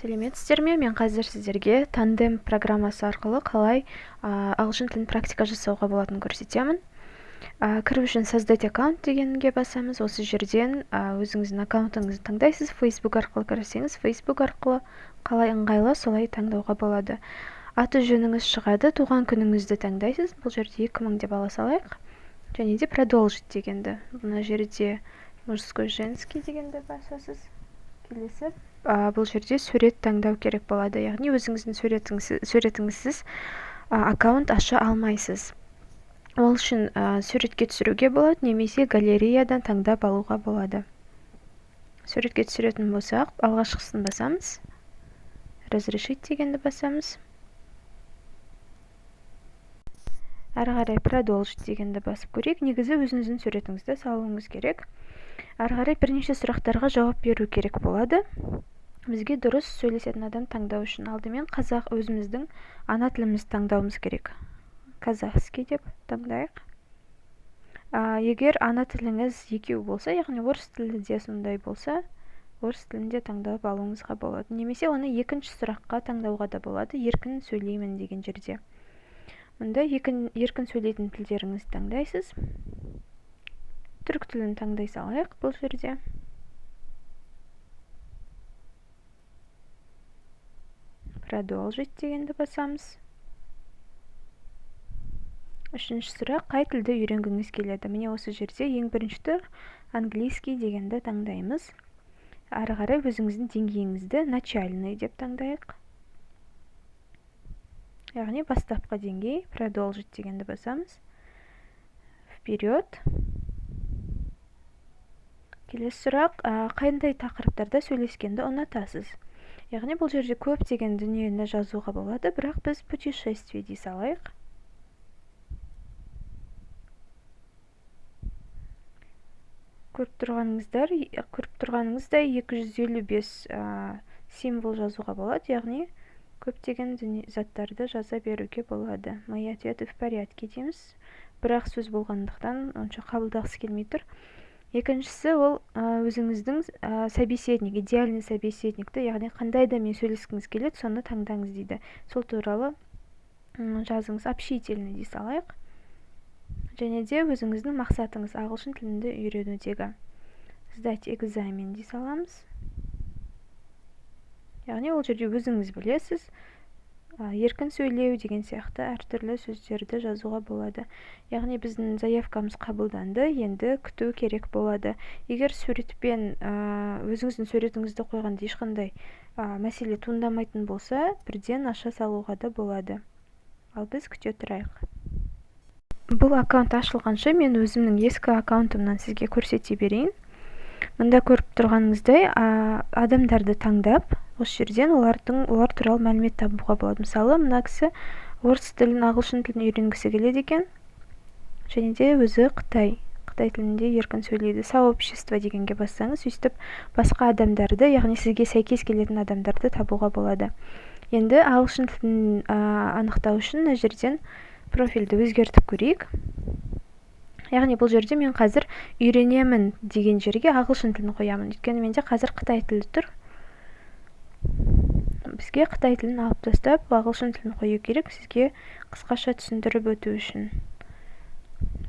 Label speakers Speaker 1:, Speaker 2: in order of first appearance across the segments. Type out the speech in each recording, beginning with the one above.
Speaker 1: Сәлеметсіздер ме? Мен қазір сіздерге Tandem программасы арқылы қалай ағылшын тілін практика жасауға болатынын көрсетемін. Кіру үшін создать аккаунт дегенге басамыз. Осы жерден өзіңіздің аккаунтыңызды таңдайсыз. Facebook арқылы кірсеңіз, Facebook арқылы қалай ыңғайлы солай таңдауға болады. Аты жөніңіз шығады, туған күніңізді таңдайсыз. Бұл жерде 2000 деп ала салайық. Және де продолжить дегенді. Мына жерде мужской, женский дегенді басасыз. Келесі бұл жерде сурет таңдау керек болады. Яғни өзіңіздің суретіңізсіз аккаунт аша алмайсыз. Ол үшін суретке түсіруге болады, немесе галереядан таңдап алуға болады. Суретке түсіретін болсақ, алғашқысын басамыз. Разрешить дегенді басамыз. Әрі қарай продолжить дегенді басып көрейік. Негізі өзіңіздің суретіңізді салуыңыз керек. Әрі қарай бірнеше сұрақтарға жауап беру керек болады. Бізге дұрыс сөйлесетін адам таңдау үшін алдымен өзіміздің ана тілімізді таңдауымыз керек. Казахский деп таңдайық. Егер ана тіліңіз екеу болса, яғни орыс тілі де сондай болса, орыс тілінде таңдап алуыңызға болады. Немесе оны екінші сұраққа таңдауға да болады, еркін сөйлеймін деген жерде. Мұнда еркін сөйлейтін тілдеріңізді таңдайсыз. Түрік тілін таңдай салайық бұл жерде. Продолжить дегенді басамыз. Үшінші сұрақ, қай тілді үйренгіңіз келеді? Міне осы жерде ең бірінші английский дегенді таңдаймыз. Әрі қарай өзіңіздің деңгейіңізді начальный деп таңдайық. Яғни бастапқы деңгей. Продолжить дегенді басамыз. Вперед. Келесі сұрақ, қандай тақырыптарда сөйлескенді ұнатасыз? Яғни бұл жерде көп деген дүниені жазуға болады, бірақ біз путешествие дей салайық. Көріп тұрғаныңыздай 255 символ жазуға болады, яғни көптеген заттарды жаза беруге болады. Мои ответы в порядке дейміз, бірақ сөз болғандықтан онша қабылдағысы келмей тұр. Екіншісі ол өзіңіздің собеседник, идеальный собеседникті, яғни қандай да мен сөйлескіңіз келеді, соны таңдаңыз дейді. Сол туралы жазыңыз, общительный дей салайық. Және де өзіңіздің мақсатыңыз ағылшын тілінде үйренудегі. Сдать экзамен дей саламыз. Яғни ол жерде өзіңіз білесіз, еркін сөйлеу деген сияқты әртүрлі сөздерді жазуға болады. Яғни біздің заявкамыз қабылданды, енді күту керек болады. Егер суретпен өзіңіздің суретіңізді қойғанда ешқандай мәселе туындамайтын болса, бірден аша салуға да болады. Ал біз күте тұрайық. Бұл аккаунт ашылғанша мен өзімнің ескі аккаунтымнан сізге көрсете берейін. Мұнда көріп тұрғаныңыздай адамдарды таңдап, осы жерден олар туралы мәлімет табуға болады. Мысалы, мына кісі орыс тілін, ағылшын тілін үйренгісі келеді екен. Және де өзі Қытай тілінде еркін сөйлейді. Сообщество дегенге бассаңыз, сөйтіп басқа адамдарды, яғни сізге сәйкес келетін адамдарды табуға болады. Енді ағылшын тілін анықтау үшін мына жерден профильді өзгертіп көрейік. Яғни бұл жерде мен қазір үйренемін деген жерге ағылшын тілін қоямын. Өйткені менде қазір Қытай тілі тұр. Бізге Қытай тілін алып тастап, ағылшын тілін қою керек, сізге қысқаша түсіндіріп өту үшін.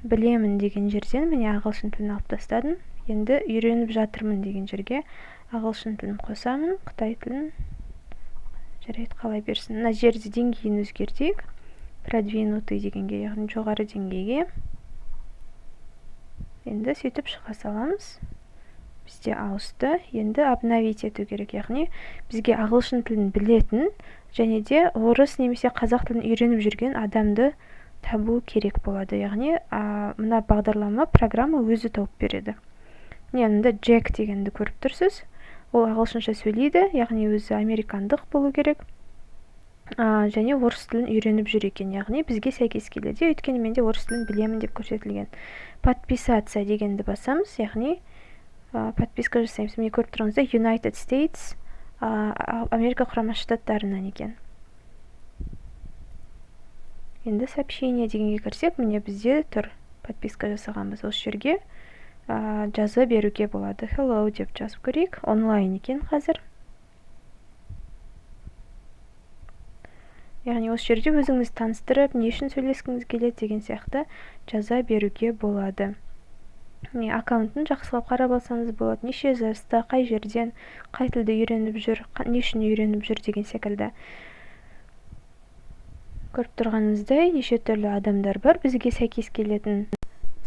Speaker 1: Білемін деген жерден міне ағылшын тілін алып тастадым. Енді үйреніп жатырмын деген жерге ағылшын тілін қосамын, Қытай тілін. Жарайды, қалай берсін. Мына жерде деңгейін өзгертейік. Продвинутый дегенге, яғни жоғары деңгейге. Енді сөйтіп шыға саламыз. Бізде ауысты. Енді обновить ету керек, яғни бізге ағылшын тілін білетін және де орыс немесе қазақ тілін үйреніп жүрген адамды табу керек болады. Яғни мына бағдарлама, программа өзі тауып береді. Мында Джек дегенді көріп тұрсыз. Ол ағылшынша сөйлейді, яғни өзі американдық болу керек. Және орыс тілін үйреніп жүр екен, яғни бізге сәйкес келеді. Өйткені менде орыс тілін білемін деп көрсетілген. Подписаться дегенді басамыз, яғни подписка жасаймыз. Міне көріп тұрғаныңызда United States, Америка құрама штаттарынан екен. Енді сообщение дегенге кірсек, міне бізде тұр подписка жасағанбыз. Осы жерге жаза беруге болады. Hello деп жазып көрейік. Онлайн екен қазір. яғни осы жерде өзіңізді таныстырып, не үшін сөйлескіңіз келеді деген сияқты жаза беруге болады. Аккаунтын жақсылап қарап алсаңыз болады, неше жаста, қай жерден, қай тілді үйреніп жүр, не үшін үйреніп жүр деген секілді. Көріп тұрғаныңыздай неше түрлі адамдар бар. Бізге сәйкес келетін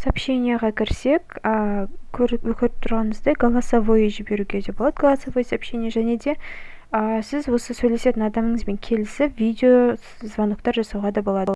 Speaker 1: сообщенияға кірсек, көріп тұрғаныңыздай голосовой жіберуге де болады, голосовой сообщение, және де сіз осы сөйлесетін адамыңызбен келісіп видео звоноктар жасауға да болады.